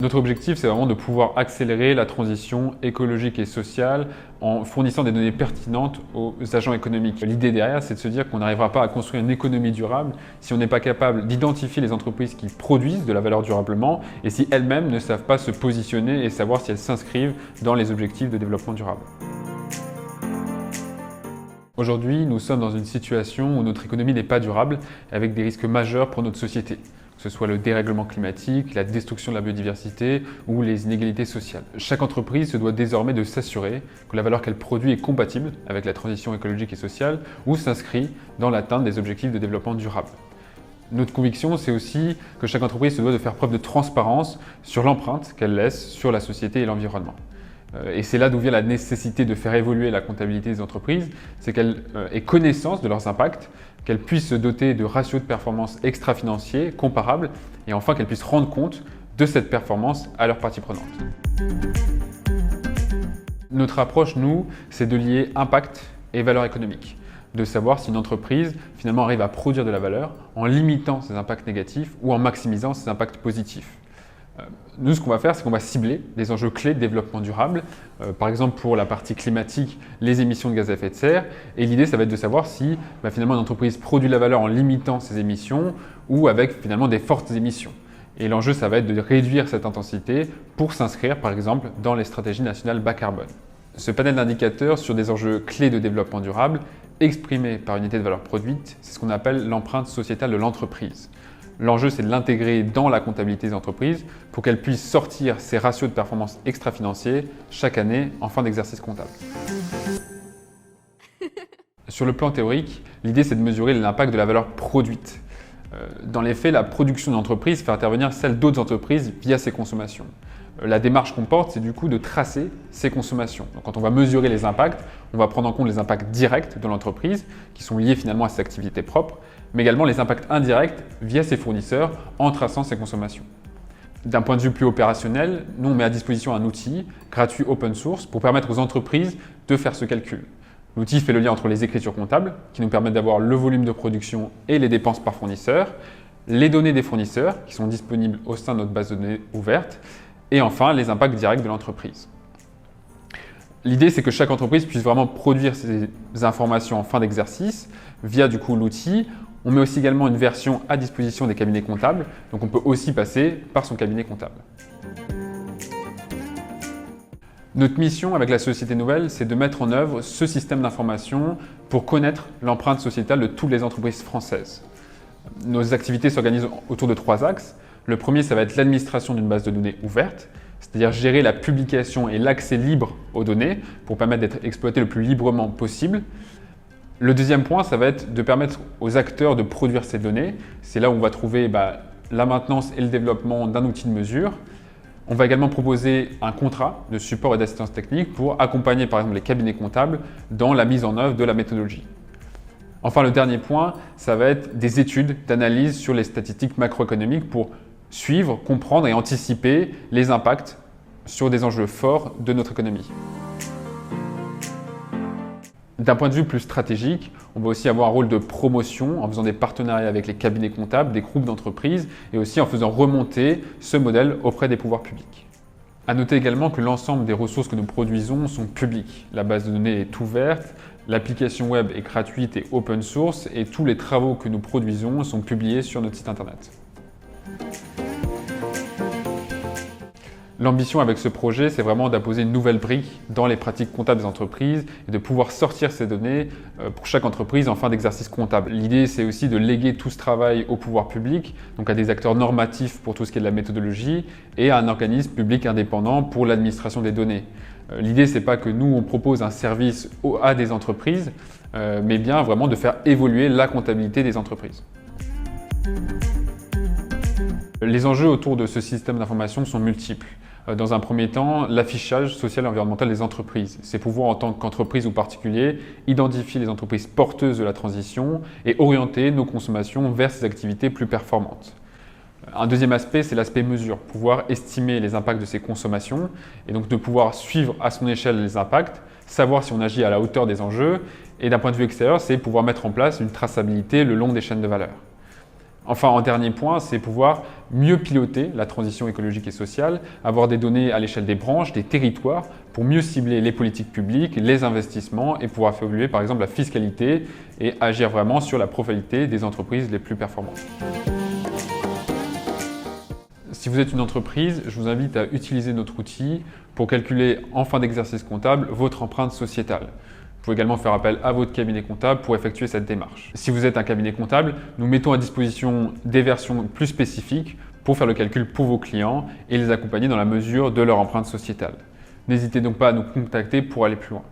Notre objectif, c'est vraiment de pouvoir accélérer la transition écologique et sociale en fournissant des données pertinentes aux agents économiques. L'idée derrière, c'est de se dire qu'on n'arrivera pas à construire une économie durable si on n'est pas capable d'identifier les entreprises qui produisent de la valeur durablement et si elles-mêmes ne savent pas se positionner et savoir si elles s'inscrivent dans les objectifs de développement durable. Aujourd'hui, nous sommes dans une situation où notre économie n'est pas durable, avec des risques majeurs pour notre société, que ce soit le dérèglement climatique, la destruction de la biodiversité ou les inégalités sociales. Chaque entreprise se doit désormais de s'assurer que la valeur qu'elle produit est compatible avec la transition écologique et sociale ou s'inscrit dans l'atteinte des objectifs de développement durable. Notre conviction, c'est aussi que chaque entreprise se doit de faire preuve de transparence sur l'empreinte qu'elle laisse sur la société et l'environnement. Et c'est là d'où vient la nécessité de faire évoluer la comptabilité des entreprises, c'est qu'elles aient connaissance de leurs impacts, qu'elles puissent se doter de ratios de performance extra-financiers comparables et enfin qu'elles puissent rendre compte de cette performance à leurs parties prenantes. Notre approche, nous, c'est de lier impact et valeur économique, de savoir si une entreprise finalement arrive à produire de la valeur en limitant ses impacts négatifs ou en maximisant ses impacts positifs. Nous, ce qu'on va faire, c'est qu'on va cibler des enjeux clés de développement durable, par exemple pour la partie climatique, les émissions de gaz à effet de serre. Et l'idée, ça va être de savoir si finalement une entreprise produit de la valeur en limitant ses émissions ou avec finalement des fortes émissions. Et l'enjeu, ça va être de réduire cette intensité pour s'inscrire, par exemple, dans les stratégies nationales bas carbone. Ce panel d'indicateurs sur des enjeux clés de développement durable, exprimés par unité de valeur produite, c'est ce qu'on appelle l'empreinte sociétale de l'entreprise. L'enjeu, c'est de l'intégrer dans la comptabilité des entreprises pour qu'elles puissent sortir ces ratios de performance extra-financiers chaque année en fin d'exercice comptable. Sur le plan théorique, l'idée, c'est de mesurer l'impact de la valeur produite. Dans les faits, la production d'une entreprise fait intervenir celle d'autres entreprises via ses consommations. La démarche qu'on porte, c'est du coup de tracer ces consommations. Donc, quand on va mesurer les impacts, on va prendre en compte les impacts directs de l'entreprise, qui sont liés finalement à ses activités propres, mais également les impacts indirects via ses fournisseurs en traçant ses consommations. D'un point de vue plus opérationnel, nous on met à disposition un outil gratuit open source pour permettre aux entreprises de faire ce calcul. L'outil fait le lien entre les écritures comptables, qui nous permettent d'avoir le volume de production et les dépenses par fournisseur, les données des fournisseurs, qui sont disponibles au sein de notre base de données ouverte, et enfin les impacts directs de l'entreprise. L'idée, c'est que chaque entreprise puisse vraiment produire ces informations en fin d'exercice via du coup l'outil. On met aussi également une version à disposition des cabinets comptables, donc on peut aussi passer par son cabinet comptable. Notre mission avec la Société Nouvelle, c'est de mettre en œuvre ce système d'information pour connaître l'empreinte sociétale de toutes les entreprises françaises. Nos activités s'organisent autour de 3 axes. Le premier, ça va être l'administration d'une base de données ouverte, c'est-à-dire gérer la publication et l'accès libre aux données pour permettre d'être exploitées le plus librement possible. Le deuxième point, ça va être de permettre aux acteurs de produire ces données. C'est là où on va trouver la maintenance et le développement d'un outil de mesure. On va également proposer un contrat de support et d'assistance technique pour accompagner par exemple les cabinets comptables dans la mise en œuvre de la méthodologie. Enfin, le dernier point, ça va être des études d'analyse sur les statistiques macroéconomiques pour suivre, comprendre et anticiper les impacts sur des enjeux forts de notre économie. D'un point de vue plus stratégique, on va aussi avoir un rôle de promotion en faisant des partenariats avec les cabinets comptables, des groupes d'entreprises et aussi en faisant remonter ce modèle auprès des pouvoirs publics. À noter également que l'ensemble des ressources que nous produisons sont publiques. La base de données est ouverte, l'application web est gratuite et open source et tous les travaux que nous produisons sont publiés sur notre site internet. L'ambition avec ce projet, c'est vraiment d'apposer une nouvelle brique dans les pratiques comptables des entreprises et de pouvoir sortir ces données pour chaque entreprise en fin d'exercice comptable. L'idée, c'est aussi de léguer tout ce travail au pouvoir public, donc à des acteurs normatifs pour tout ce qui est de la méthodologie et à un organisme public indépendant pour l'administration des données. L'idée, c'est pas que nous, on propose un service à des entreprises, mais bien vraiment de faire évoluer la comptabilité des entreprises. Les enjeux autour de ce système d'information sont multiples. Dans un premier temps, l'affichage social et environnemental des entreprises. C'est pouvoir, en tant qu'entreprise ou particulier, identifier les entreprises porteuses de la transition et orienter nos consommations vers ces activités plus performantes. Un deuxième aspect, c'est l'aspect mesure, pouvoir estimer les impacts de ces consommations et donc de pouvoir suivre à son échelle les impacts, savoir si on agit à la hauteur des enjeux et d'un point de vue extérieur, c'est pouvoir mettre en place une traçabilité le long des chaînes de valeur. Enfin, en dernier point, c'est pouvoir mieux piloter la transition écologique et sociale, avoir des données à l'échelle des branches, des territoires, pour mieux cibler les politiques publiques, les investissements et pouvoir faire évoluer par exemple la fiscalité et agir vraiment sur la profitabilité des entreprises les plus performantes. Si vous êtes une entreprise, je vous invite à utiliser notre outil pour calculer en fin d'exercice comptable votre empreinte sociétale. Vous pouvez également faire appel à votre cabinet comptable pour effectuer cette démarche. Si vous êtes un cabinet comptable, nous mettons à disposition des versions plus spécifiques pour faire le calcul pour vos clients et les accompagner dans la mesure de leur empreinte sociétale. N'hésitez donc pas à nous contacter pour aller plus loin.